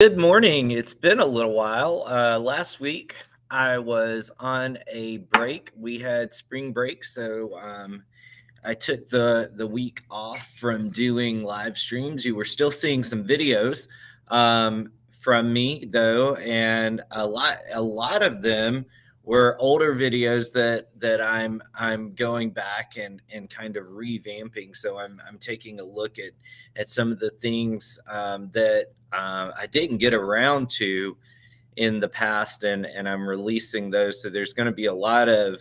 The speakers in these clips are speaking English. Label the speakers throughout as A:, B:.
A: Good morning. It's been a little while. Last week I was on a break. We had spring break, so I took the week off from doing live streams. You were still seeing some videos from me though, and a lot of them were older videos that I'm going back and kind of revamping. So I'm taking a look at some of the things that I didn't get around to in the past, and I'm releasing those. So there's going to be a lot of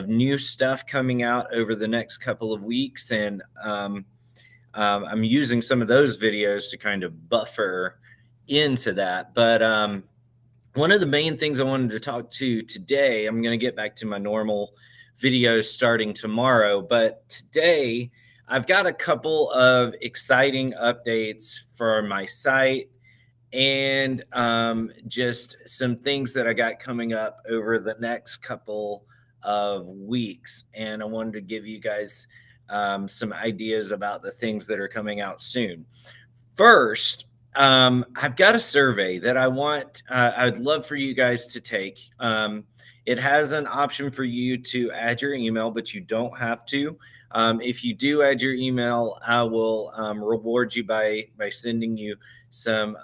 A: new stuff coming out over the next couple of weeks, and I'm using some of those videos to kind of buffer into that. But one of the main things I wanted to talk to today, I'm going to get back to my normal videos starting tomorrow, but today I've got a couple of exciting updates for my site and just some things that I got coming up over the next couple of weeks. And I wanted to give you guys some ideas about the things that are coming out soon. First, I've got a survey that I'd love for you guys to take. It has an option for you to add your email, but you don't have to. If you do add your email, I will reward you by sending you some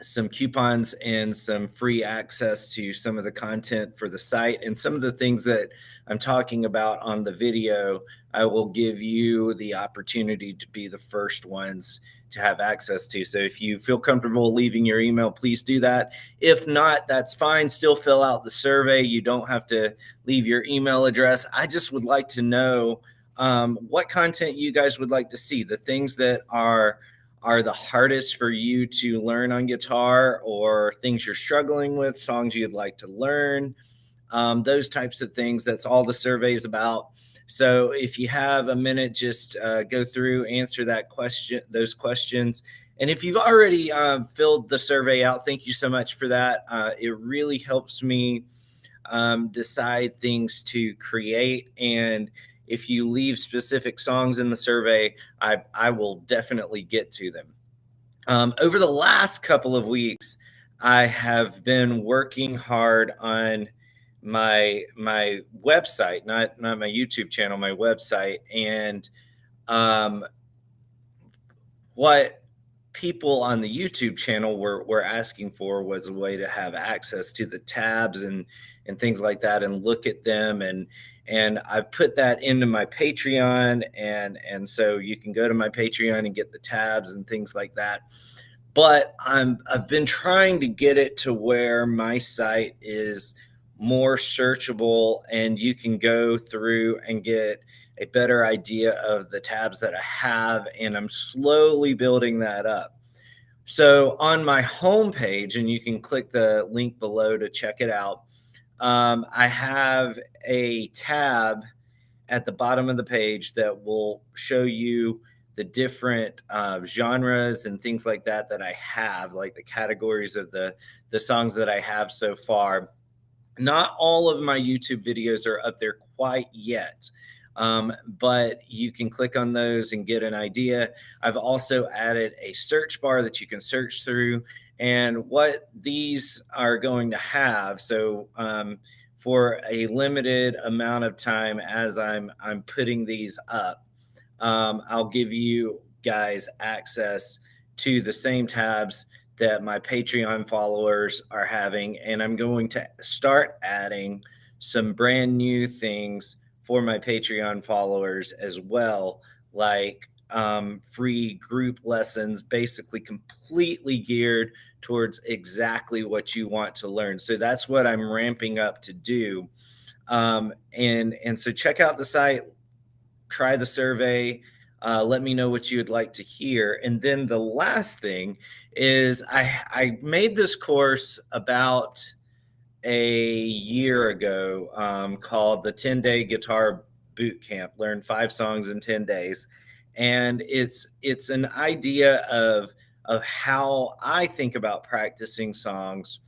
A: some coupons and some free access to some of the content for the site, and some of the things that I'm talking about on the video. I will give you the opportunity to be the first ones to have access to. So if you feel comfortable leaving your email, please do that. If not, that's fine. Still fill out the survey. You don't have to leave your email address. I just would like to know what content you guys would like to see, the things that are the hardest for you to learn on guitar, or things you're struggling with, songs you'd like to learn, those types of things. That's all the survey's about. So if you have a minute, just go through, answer those questions. And if you've already filled the survey out, thank you so much for that. It really helps me decide things to create. And if you leave specific songs in the survey, I will definitely get to them. Over the last couple of weeks, I have been working hard on my website, not my YouTube channel, my website. And um, what people on the YouTube channel were asking for was a way to have access to the tabs and things like that, and look at them. And I've put that into my Patreon, and so you can go to my Patreon and get the tabs and things like that. But I've been trying to get it to where my site is more searchable, and you can go through and get a better idea of the tabs that I have, and I'm slowly building that up. So on my homepage, and you can click the link below to check it out, I have a tab at the bottom of the page that will show you the different genres and things like that I have, like the categories of the songs that I have so far. Not all of my YouTube videos are up there quite yet, but you can click on those and get an idea. I've also added a search bar that you can search through, and what these are going to have. So for a limited amount of time, as I'm putting these up, I'll give you guys access to the same tabs that my Patreon followers are having. And I'm going to start adding some brand new things for my Patreon followers as well, like free group lessons, basically completely geared towards exactly what you want to learn. So that's what I'm ramping up to do. And so check out the site, try the survey. Let me know what you would like to hear. And then the last thing is I made this course about a year ago, called the 10-Day Guitar Boot Camp. Learn 5 songs in 10 days. And it's an idea of how I think about practicing songs,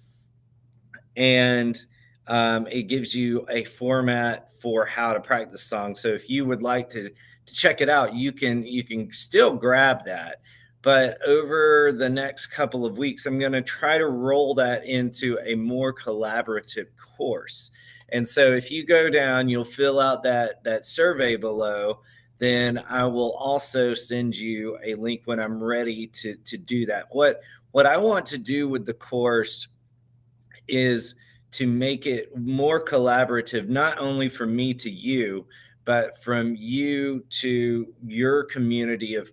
A: and it gives you a format for how to practice songs. So if you would like to check it out, you can still grab that. But over the next couple of weeks, I'm going to try to roll that into a more collaborative course. And so if you go down, you'll fill out that survey below. Then I will also send you a link when I'm ready to do that. What I want to do with the course is to make it more collaborative, not only from me to you, but from you to your community of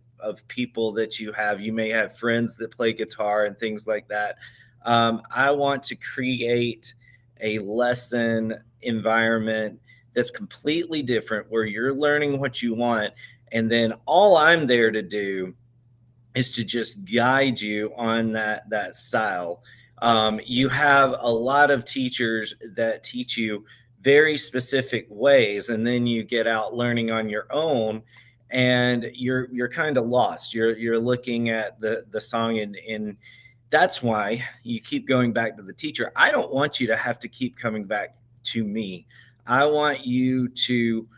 A: people that you have. You may have friends that play guitar and things like that. I want to create a lesson environment that's completely different where you're learning what you want. And then all I'm there to do is to just guide you on that style. You have a lot of teachers that teach you very specific ways, and then you get out learning on your own, and you're kind of lost. You're looking at the song, and that's why you keep going back to the teacher. I don't want you to have to keep coming back to me. I want you to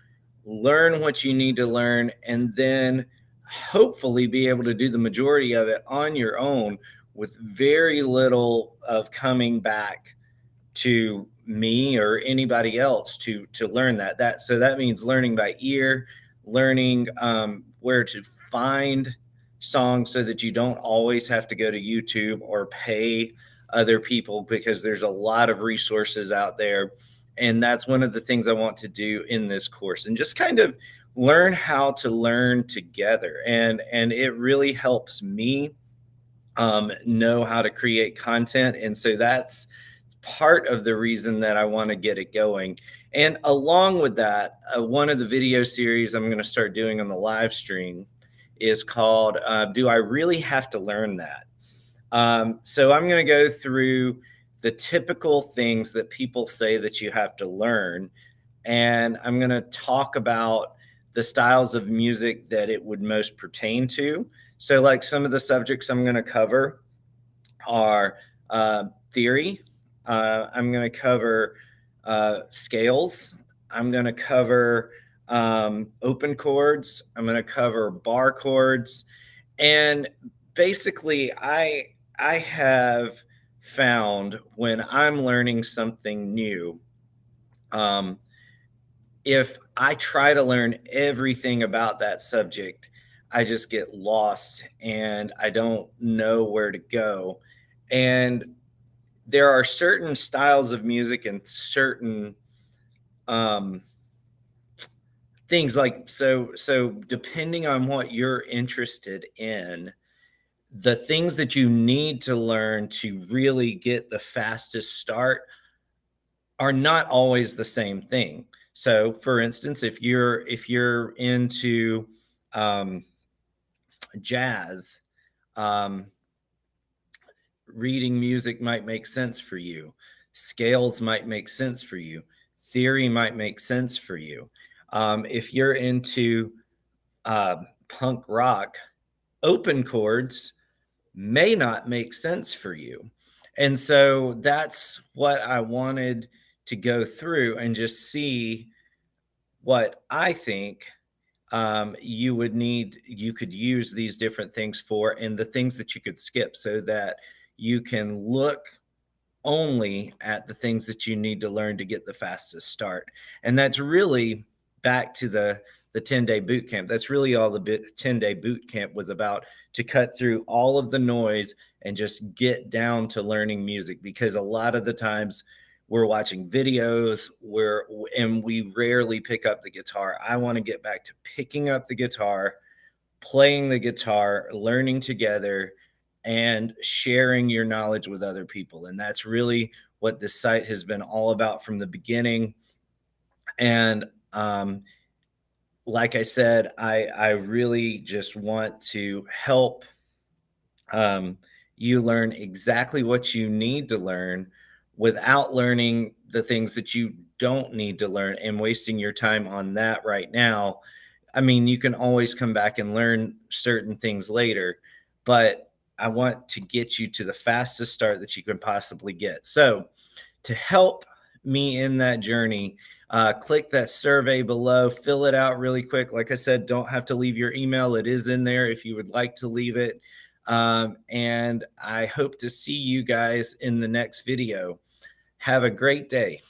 A: learn what you need to learn, and then hopefully be able to do the majority of it on your own with very little of coming back to me or anybody else to learn that. So that means learning by ear, learning where to find songs so that you don't always have to go to YouTube or pay other people, because there's a lot of resources out there. And that's one of the things I want to do in this course, and just kind of learn how to learn together. And it really helps me know how to create content. And so that's part of the reason that I want to get it going. And along with that, one of the video series I'm going to start doing on the live stream is called Do I Really Have to Learn That? So I'm going to go through the typical things that people say that you have to learn. And I'm going to talk about the styles of music that it would most pertain to. So, like, some of the subjects I'm going to cover are theory. I'm going to cover scales. I'm going to cover open chords. I'm going to cover bar chords. And basically, I have found when I'm learning something new, if I try to learn everything about that subject, I just get lost and I don't know where to go. And there are certain styles of music and certain um, things, like, so depending on what you're interested in, the things that you need to learn to really get the fastest start are not always the same thing. So, for instance, if you're into um, jazz, um, reading music might make sense for you. Scales might make sense for you. Theory might make sense for you. If you're into uh, punk rock, open chords may not make sense for you. And so that's what I wanted to go through and just see what I think you could use these different things for, and the things that you could skip, so that you can look only at the things that you need to learn to get the fastest start. And that's really back to the 10-day boot camp. That's really all the 10-day boot camp was about, to cut through all of the noise and just get down to learning music. Because a lot of the times we're watching videos and we rarely pick up the guitar. I want to get back to picking up the guitar, playing the guitar, learning together, and sharing your knowledge with other people. And that's really what this site has been all about from the beginning. And like I said, I really just want to help you learn exactly what you need to learn without learning the things that you don't need to learn and wasting your time on that right now. I mean, you can always come back and learn certain things later, but I want to get you to the fastest start that you can possibly get. So, to help me in that journey, Click that survey below, fill it out really quick. Like I said, don't have to leave your email. It is in there if you would like to leave it. And I hope to see you guys in the next video. Have a great day.